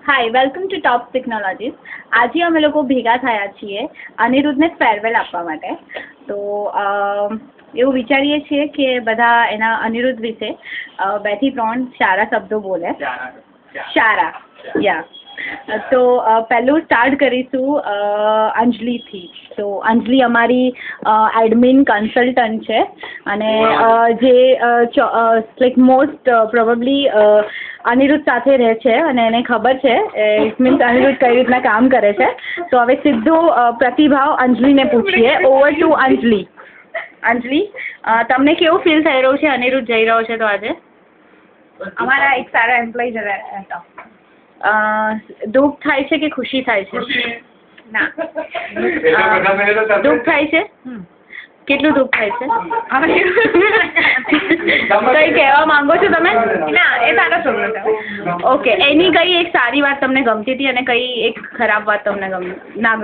Hi, welcome to Top Technologies. આજે અમે લોકો ભેગા થયા છીએ અનિરુદ્ધને ફેરવેલ આપવા માટે. તો એવું વિચારીએ છીએ કે બધા એના અનિરુદ્ધ વિશે 2 થી 3 સારા શબ્દો બોલે. સારા, યા. તો પહેલું સ્ટાર્ટ કરીશું અંજલિથી. તો અંજલિ અમારી એડમિન કન્સલ્ટન્ટ છે અને જે લાઈક મોસ્ટ પ્રોબેબલી અનિરુદ્ધ સાથે રહે છે અને એને ખબર છે ઇટ મીન્સ અનિરુદ્ધ કઈ રીતના કામ કરે છે. તો હવે સીધો પ્રતિભાવ અંજલિને પૂછીએ. ઓવર ટુ અંજલિ. અંજલિ, તમને કેવું ફીલ થઈ રહ્યું છે અનિરુદ્ધ જઈ રહ્યો છે તો આજે? અમારા એક સારા એમ્પ્લોય જરા હતા. દુઃખ થાય છે કે ખુશી થાય છે? ના, દુઃખ થાય છે. કેટલું દુઃખ થાય છે? કઈ કહેવા માંગો છો તમે? ના, એ સારો છોકરો છે. ઓકે, એની કઈ એક સારી વાત તમને ગમતી હતી અને કઈ એક ખરાબ વાત તમને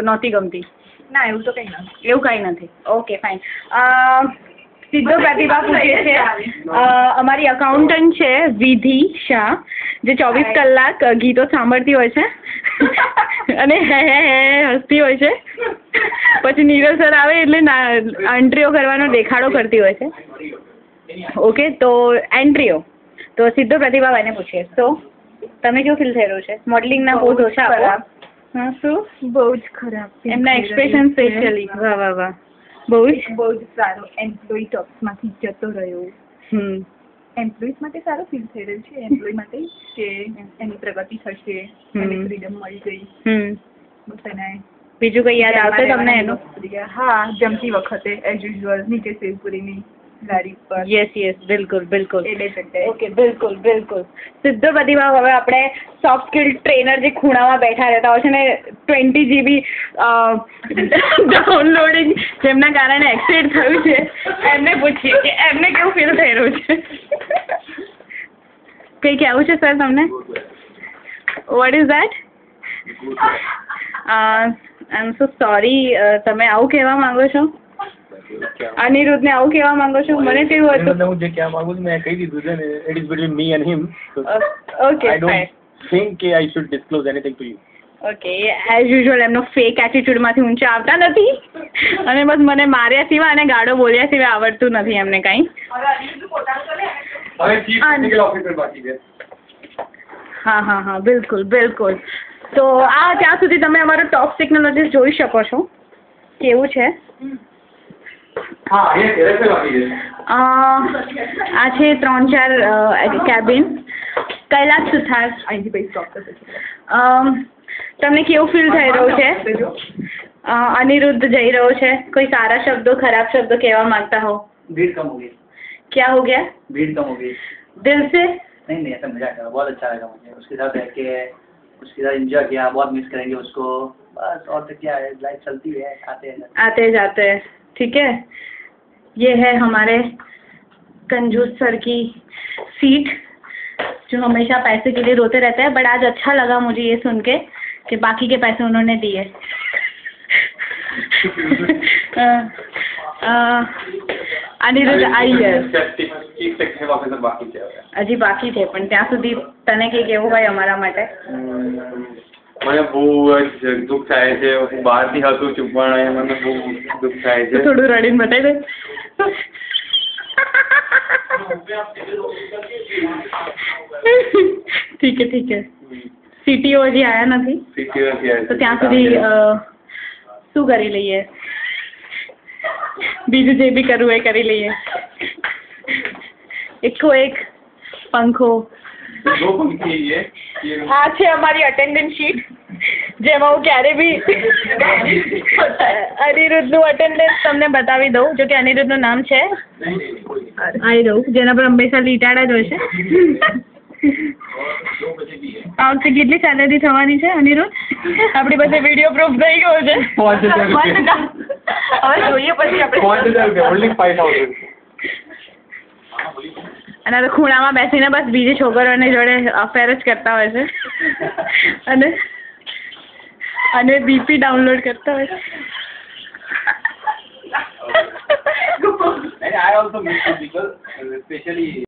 નહોતી ગમતી? ના, એવું તો કંઈ નથી. એવું કંઈ નથી. Okay, fine. સીધો પ્રતિભા પૂછે છે. અમારી અકાઉન્ટન્ટ છે વિધિ શાહ, જે 24 કલાક ગીતો સાંભળતી હોય છે અને હે હસતી હોય છે. પછી નીરજ સર આવે એટલે એન્ટ્રીઓ કરવાનો દેખાડો કરતી હોય છે. ઓકે, તો એન્ટ્રીઓ તો સીધો પ્રતિભા એને પૂછીએ. તો તમે કેવું ફીલ થઈ રહ્યું છે? મોડલિંગના પોઝ ઓછા આપો. હા, શું? બહુ જ ખરાબ. એમના એક્સપ્રેશન સ્પેશિયલી વાહ વાહ વાહ, બહુ જ સારો. એમ્પ્લોય ટોપ્સમાંથી જતો રહ્યો. એમ્પ્લોઈઝ માટે સારું ફીલ થઈ રહ્યું છે. એમ્પ્લોય માટે કે એની પ્રગતિ થશે, એને ફ્રીડમ મળી ગઈ. બસ એને બીજું કઈ યાદ આવશે તમને એનું? હા, જમતી વખતે એઝ યુઝ્યુઅલ નીચે સેવપુરીની ગાડી પર. યસ, બિલકુલ બિલકુલ. એ 2 જગ્યાએ. ઓકે, બિલકુલ. સીધો પ્રતિભાવ. હવે આપણે સોફ્ટ સ્કિલ ટ્રેનર જે ખૂણામાં બેઠા રહેતા હોય છે ને 20 GB ડાઉનલોડિંગ જેમના કારણે એક્સિડ થયું છે, એમને પૂછીએ કે એમને કેવું ફીલ થઈ રહ્યું છે. કંઈ કહેવું છે સર તમને? What is that? I am so sorry. તમે આવું કહેવા માંગો છો? અનિરુદ્ધને આવું કહેવા માંગો છો? મને કેવું હતું? હું જે કહેવા માંગુ છું મેં કહી દીધું છે ને. It is between me and him. Okay, I don't think કે I should disclose anything to you. Okay, as usual એમનો ફેક એટીટ્યુડમાંથી ઊંચા આવતા નથી અને બસ મને માર્યા સિવાય અને ગાળો બોલ્યા સિવાય આવડતું નથી એમને કંઈ. હા, બિલકુલ. તો ત્યાં સુધી તમે અમારો ટોપ ટેકનોલોજીસ જોઈ શકો છો. કેવું છે? આ છે 3-4 કેબિન. કૈલાસ સુથાર. અહીંથી પછી સ્ટોપ થશે. તમને કેવું ફીલ થઈ રહ્યું છે? અનિરુદ્ધ જઈ રહ્યો છે. કોઈ સારા શબ્દો, खराब शब्द કહેવા માંगता हो? भीड़ कम हो गई. क्या हो गया? भीड़ कम हो गई. दिल से? नहीं ऐसा मजाक है. बहुत अच्छा लगा मुझे उसके साथ रह के. उसके साथ एंजॉय किया. बहुत मिस करेंगे उसको. बस और तो क्या है, लाइफ चलती है. आते जाते हैं. ठीक है, ये है हमारे कंजूस सर की सीट जो हमेशा पैसे के लिए रोते रहते हैं. बट आज अच्छा लगा मुझे ये सुन के कि बाकी के पैसे उन्होंने दिए. અનિરુદ્ધ હજી બાકી છે, પણ ત્યાં સુધી તને કઈ કેવું હોય અમારા માટે? મને બહુ જ દુઃખ થાય છે. હું બહારથી હતું છું પણ મને બહુ દુઃખ થાય છે. થોડું રડીને બતાવી દે. ઠીક છે. સીટીઓ હજી આયા નથી તો ત્યાં સુધી શું કરી લઈએ? બીજું જે બી કરવું એ કરી લઈએ. એક પંખો. આ છે અમારી અટેન્ડન્સ શીટ જેમાં હું ક્યારે બી અનિરુદ્ધનું અટેન્ડન્સ તમને બતાવી દઉં. જો કે અનિરુદ્ધનું નામ છે આવી દઉં, જેના પર હંમેશા લીટાડા જ હોય છે. આ વખતે કેટલી સેલેરી થવાની છે અનિરુદ્ધ? આપણી પાસે વિડીયો પ્રૂફ થઈ ગયો છે. 5,000. હવે જોઈએ પછી આપણે. 5,000. ઓનલી 5,000. અને તો ખૂણામાં બેસીને બસ બીજી છોકરીઓની જોડે અફેર જ કરતા હોય છે અને બીપી ડાઉનલોડ કરતા હોય છે. I also meet some people, especially